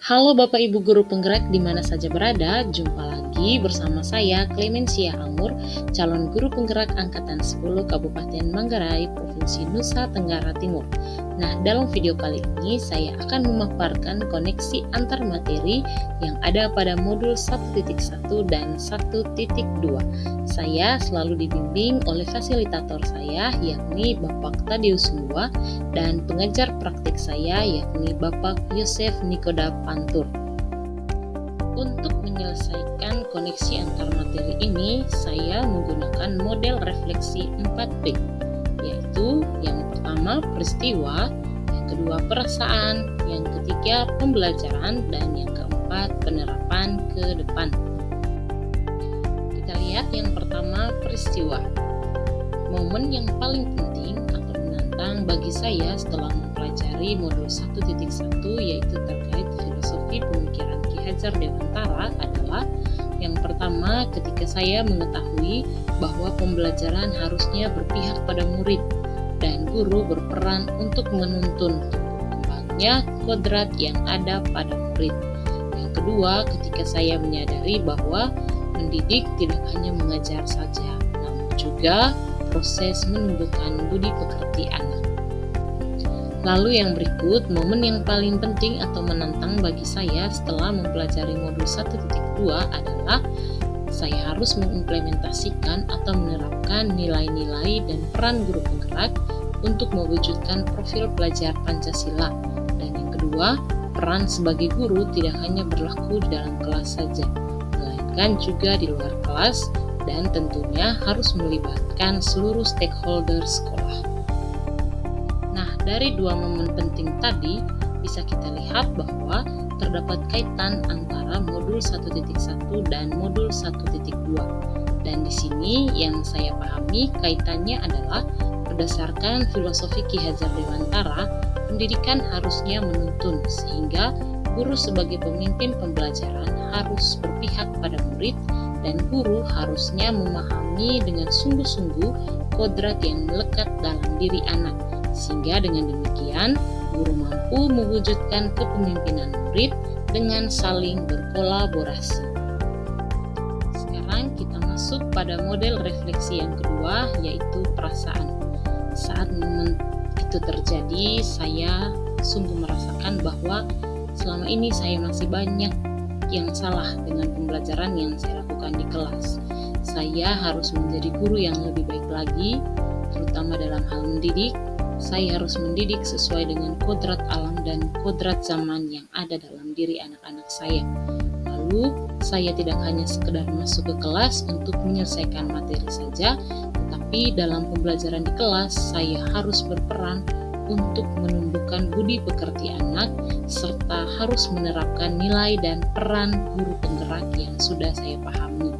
Halo Bapak Ibu Guru Penggerak di mana saja berada, jumpa lagi bersama saya Clemencia Amur, calon guru penggerak Angkatan 10 Kabupaten Manggarai, Provinsi Nusa Tenggara Timur. Nah, dalam video kali ini saya akan memaparkan koneksi antar materi yang ada pada modul 1.1 dan 1.2. Saya selalu dibimbing oleh fasilitator saya yakni Bapak Tadius Mua dan pengajar praktik saya yakni Bapak Yosef Nikoda Pantur. Untuk menyelesaikan koneksi antar materi ini, saya menggunakan model refleksi 4P, yaitu yang pertama peristiwa, yang kedua perasaan, yang ketiga pembelajaran, dan yang keempat penerapan ke depan. Kita lihat yang pertama peristiwa. Momen yang paling penting atau menantang bagi saya setelah mempelajari modul 1.1 yaitu terkait filosofi pemikiran Ki Hajar Dewantara adalah yang pertama ketika saya mengetahui bahwa pembelajaran harusnya berpihak pada murid dan guru berperan untuk menuntun tumbuh kembangnya kodrat yang ada pada murid. Yang kedua ketika saya menyadari bahwa mendidik tidak hanya mengajar saja, namun juga proses menumbuhkan budi pekerti anak. Lalu yang berikut, momen yang paling penting atau menantang bagi saya setelah mempelajari modul 1.2 adalah saya harus mengimplementasikan atau menerapkan nilai-nilai dan peran guru penggerak untuk mewujudkan profil pelajar Pancasila. Dan yang kedua, peran sebagai guru tidak hanya berlaku di dalam kelas saja, melainkan juga di luar kelas dan tentunya harus melibatkan seluruh stakeholder sekolah. Nah, dari dua momen penting tadi bisa kita lihat bahwa terdapat kaitan antara modul 1.1 dan modul 1.2. Dan di sini yang saya pahami kaitannya adalah berdasarkan filosofi Ki Hajar Dewantara, pendidikan harusnya menuntun sehingga guru sebagai pemimpin pembelajaran harus berpihak pada murid dan guru harusnya memahami dengan sungguh-sungguh kodrat yang melekat dalam diri anak, sehingga dengan demikian guru mampu mewujudkan kepemimpinan murid dengan saling berkolaborasi. Sekarang kita masuk pada model refleksi yang kedua, yaitu perasaan. Saat momen itu terjadi, saya sungguh merasakan bahwa selama ini saya masih banyak yang salah dengan pembelajaran yang saya lakukan di kelas. Saya harus menjadi guru yang lebih baik lagi, terutama dalam hal mendidik. Saya harus mendidik sesuai dengan kodrat alam dan kodrat zaman yang ada dalam diri anak-anak saya. Lalu, saya tidak hanya sekedar masuk ke kelas untuk menyelesaikan materi saja, tetapi dalam pembelajaran di kelas, saya harus berperan untuk menumbuhkan budi pekerti anak, serta harus menerapkan nilai dan peran guru penggerak yang sudah saya pahami.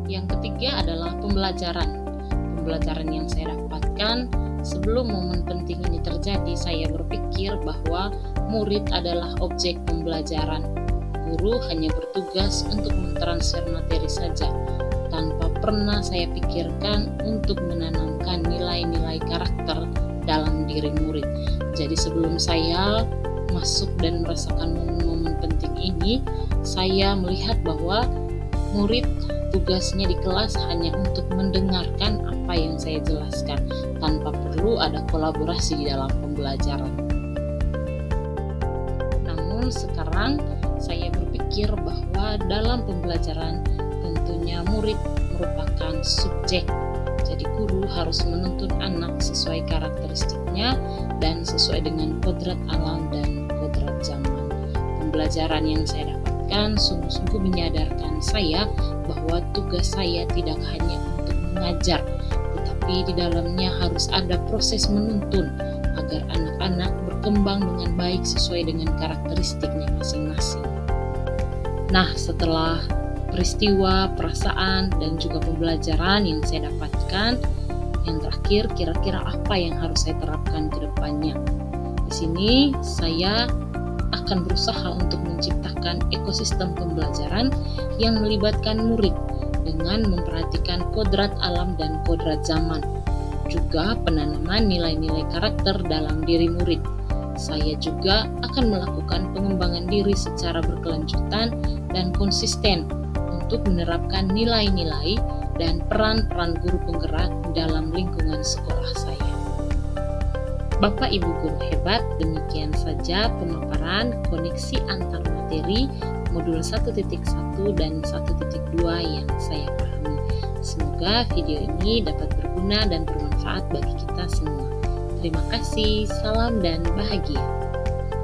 Yang ketiga adalah pembelajaran. Pembelajaran yang saya dapatkan sebelum momen penting ini terjadi, saya berpikir bahwa murid adalah objek pembelajaran. Guru hanya bertugas untuk mentransfer materi saja, tanpa pernah saya pikirkan untuk menanamkan nilai-nilai karakter dalam diri murid. Jadi sebelum saya masuk dan merasakan momen-momen penting ini, saya melihat bahwa murid tugasnya di kelas hanya untuk mendengarkan apa yang saya jelaskan, tanpa perlu ada kolaborasi di dalam pembelajaran. Namun sekarang saya berpikir bahwa dalam pembelajaran tentunya murid merupakan subjek. Jadi guru harus menuntun anak sesuai karakteristiknya dan sesuai dengan kodrat alam dan kodrat zaman. Pembelajaran yang saya dapatkan sungguh-sungguh menyadarkan saya bahwa tugas saya tidak hanya untuk mengajar, tetapi di dalamnya harus ada proses menuntun agar anak-anak berkembang dengan baik sesuai dengan karakteristiknya masing-masing. Nah, setelah peristiwa, perasaan, dan juga pembelajaran yang saya dapatkan, yang terakhir kira-kira apa yang harus saya terapkan ke depannya. Di sini saya akan berusaha untuk menciptakan ekosistem pembelajaran yang melibatkan murid dengan memperhatikan kodrat alam dan kodrat zaman, juga penanaman nilai-nilai karakter dalam diri murid. Saya juga akan melakukan pengembangan diri secara berkelanjutan dan konsisten untuk menerapkan nilai-nilai dan peran-peran guru penggerak dalam lingkungan sekolah saya. Bapak Ibu guru hebat, demikian saja pemaparan koneksi antar materi modul 1.1 dan 1.2 yang saya pahami. Semoga video ini dapat berguna dan bermanfaat bagi kita semua. Terima kasih, salam dan bahagia.